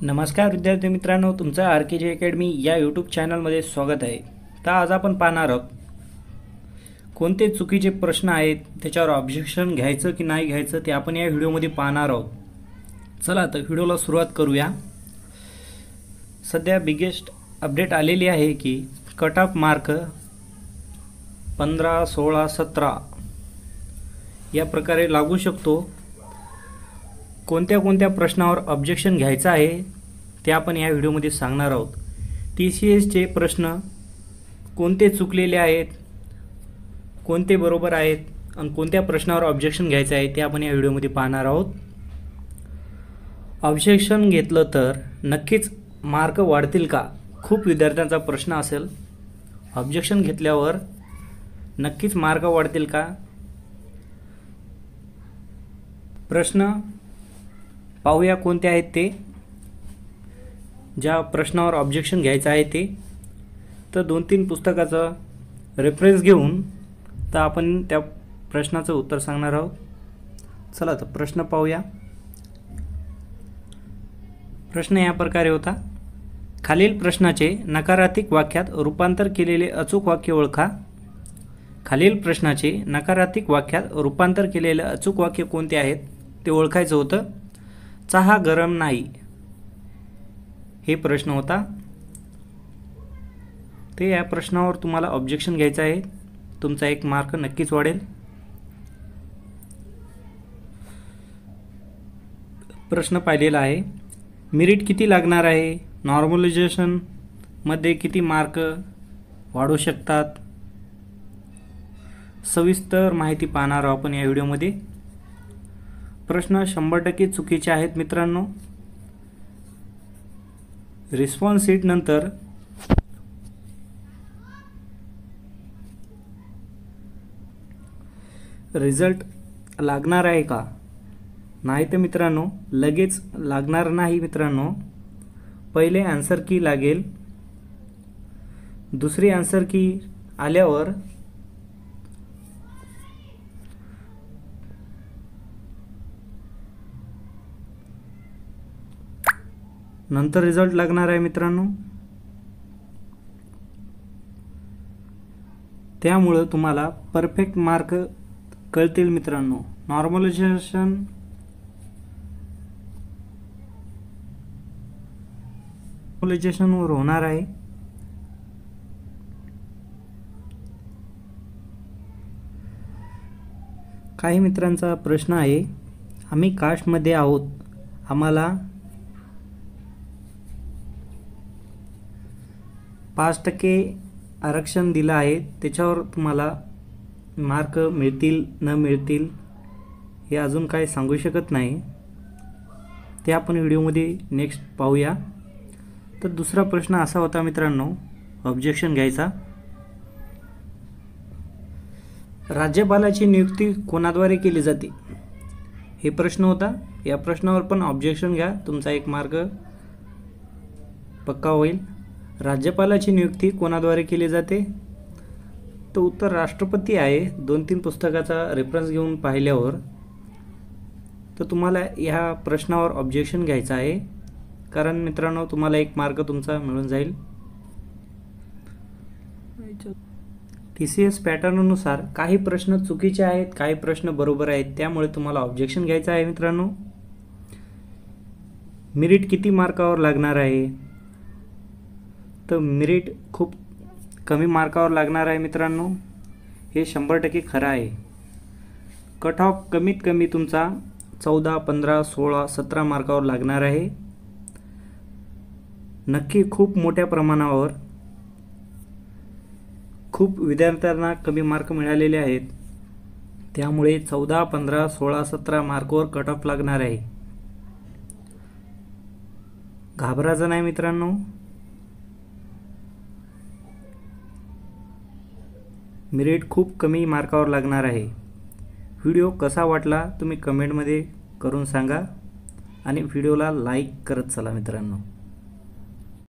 नमस्कार विद्यार्थी मित्रांनो, तुमचं आर के जे अकॅडमी या यूट्यूब चॅनलमध्ये स्वागत आहे। तर आज आपण पाहणार आहोत कोणते चुकीचे प्रश्न आहेत, त्याच्यावर ऑब्जेक्शन घ्यायचं की नाही घ्यायचं ते आपण या व्हिडिओमध्ये पाहणार आहोत। चला तर व्हिडिओला सुरुवात करूया। सध्या बिगेस्ट अपडेट आलेली आहे की कट ऑफ मार्क 15, 16, 17 या प्रकारे लागू शकतो। कोणत्या कोणत्या प्रश्नावर ऑब्जेक्शन घ्यायचं आहे ते आपण या व्हिडिओमध्ये सांगणार आहोत। TCS चे प्रश्न कोणते चुकलेले आहेत, कोणते बरोबर आहेत आणि कोणत्या प्रश्नावर ऑब्जेक्शन घ्यायचं आहे ते आपण या व्हिडिओमध्ये पाहणार आहोत। ऑब्जेक्शन घेतलं तर नक्कीच मार्क वाढतील का, खूप विद्यार्थ्यांचा प्रश्न असेल। ऑब्जेक्शन घेतल्यावर नक्कीच मार्क वाढतील का? प्रश्न पाहूया कोणते आहेत ते। ज्या प्रश्नावर ऑब्जेक्शन घ्यायचं आहे ते तर 2-3 पुस्तकाचा रेफरन्स घेऊन तर आपण त्या प्रश्नाचं उत्तर सांगणार आहोत। चला तर प्रश्न पाहूया। प्रश्न या प्रकारे होता, खालील प्रश्नाचे नकारात्मक वाक्यात रूपांतर केलेले अचूक वाक्य ओळखा। खालील प्रश्नाचे नकारात्मक वाक्यात रूपांतर केलेले अचूक वाक्य कोणते आहेत ते ओळखायचं होतं। चहा गरम नाही हे प्रश्न होता, ते या प्रश्नावर तुम्हाला ऑब्जेक्शन घ्यायचं आहे। तुमचा 1 मार्क नक्कीच वाढेल। प्रश्न पाहिलेला आहे, मेरिट किती लागणार आहे, नॉर्मलायझेशन मध्ये किती मार्क वाढू शकतात, सविस्तर माहिती पाहणार आहोत आपण या व्हिडिओमध्ये। प्रश्न 100% चुकीचे आहेत मित्रांनो। रिस्पॉन्स शीट नंतर रिझल्ट लागणार आहे का? नाही तर मित्रांनो लगेच लागणार नाही मित्रांनो। पहिले आन्सर की लागेल, दुसरी आन्सर की आल्यावर नंतर रिझल्ट लागणार आहे मित्रांनो। त्यामुळे तुम्हाला परफेक्ट मार्क कळतील मित्रांनो। नॉर्मलायझेशन वर होणार आहे। काही मित्रांचा प्रश्न आहे, आम्ही कास्टमध्ये आहोत, आम्हाला 5% आरक्षण दिलं आहे, त्याच्यावर तुम्हाला मार्क मिळतील न मिळतील हे अजून काही सांगू शकत नाही, ते आपण व्हिडिओमध्ये नेक्स्ट पाहूया। तर दुसरा प्रश्न असा होता मित्रांनो ऑब्जेक्शन घ्यायचा, राज्यपालाची नियुक्ती कोणाद्वारे केली जाते हे प्रश्न होता। या प्रश्नावर पण ऑब्जेक्शन घ्या, तुमचा 1 मार्क पक्का होईल। राज्यपालाची नियुक्ती कोणाद्वारे केली जाते तर उत्तर राष्ट्रपती आहे। 2-3 पुस्तकाचा रेफरन्स घेऊन पाहिल्यावर तर तुम्हाला ह्या प्रश्नावर ऑब्जेक्शन घ्यायचं आहे, कारण मित्रांनो तुम्हाला 1 मार्क तुमचा मिळून जाईल। TCS पॅटर्ननुसार काही प्रश्न चुकीचे आहेत, काही प्रश्न बरोबर आहेत, त्यामुळे तुम्हाला ऑब्जेक्शन घ्यायचं आहे मित्रांनो। मेरिट किती मार्कावर लागणार आहे तर मेरिट खूप कमी मार्कावर लागणार आहे मित्रांनो, हे 100% खरं आहे। कट ऑफ कमीत कमी तुमचा 14, 15, 16, 17 मार्कावर लागणार आहे। नक्की खूप मोठ्या प्रमाणावर खूप विद्यार्थ्यांना कमी मार्क मिळालेले आहेत, त्यामुळे 14, 15, 16, 17 मार्कवर कट ऑफ लागणार आहे। घाबरायचं नाही मित्रांनो। मेरिट खूप कमी मार्कावर लागणार आहे। व्हिडिओ कसा वाटला तुम्ही कमेंटमध्ये करून सांगा आणि व्हिडिओला लाईक करत चला मित्रांनो।